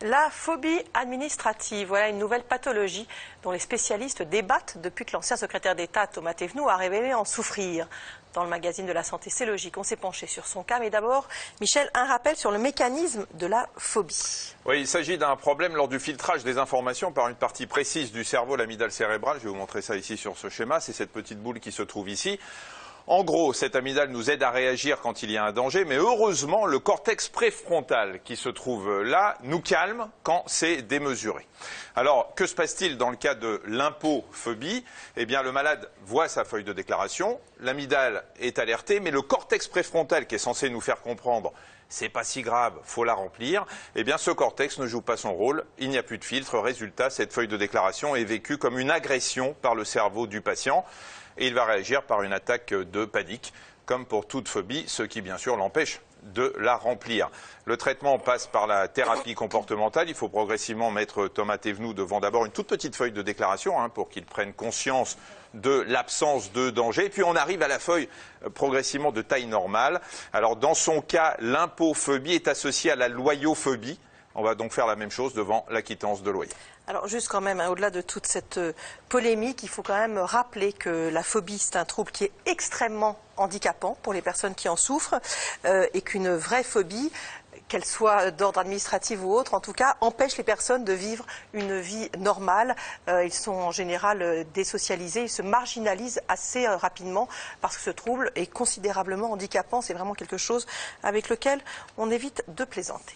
La phobie administrative, voilà une nouvelle pathologie dont les spécialistes débattent depuis que l'ancien secrétaire d'État Thomas Thévenoud a révélé en souffrir. Dans le magazine de la santé, c'est logique, on s'est penché sur son cas. Mais d'abord, Michel, un rappel sur le mécanisme de la phobie. Oui, il s'agit d'un problème lors du filtrage des informations par une partie précise du cerveau, l'amygdale cérébrale. Je vais vous montrer ça ici sur ce schéma. C'est cette petite boule qui se trouve ici. En gros, cette amygdale nous aide à réagir quand il y a un danger, mais heureusement, le cortex préfrontal qui se trouve là nous calme quand c'est démesuré. Alors, que se passe-t-il dans le cas de l'impophobie? Eh bien, le malade voit sa feuille de déclaration, l'amygdale est alertée, mais le cortex préfrontal qui est censé nous faire comprendre c'est pas si grave, faut la remplir, eh bien ce cortex ne joue pas son rôle, il n'y a plus de filtre, résultat, cette feuille de déclaration est vécue comme une agression par le cerveau du patient et il va réagir par une attaque de panique, comme pour toute phobie, ce qui bien sûr l'empêche de la remplir. Le traitement passe par la thérapie comportementale. Il faut progressivement mettre Thomas Thévenoud devant d'abord une toute petite feuille de déclaration pour qu'il prenne conscience de l'absence de danger. Et puis on arrive à la feuille progressivement de taille normale. Alors dans son cas, l'impophobie est associée à la loyophobie. On va donc faire la même chose devant la quittance de loyer. Alors juste quand même, au-delà de toute cette polémique, il faut quand même rappeler que la phobie, c'est un trouble qui est extrêmement handicapant pour les personnes qui en souffrent et qu'une vraie phobie, qu'elle soit d'ordre administratif ou autre, en tout cas, empêche les personnes de vivre une vie normale. Ils sont en général désocialisés, ils se marginalisent assez rapidement parce que ce trouble est considérablement handicapant. C'est vraiment quelque chose avec lequel on évite de plaisanter.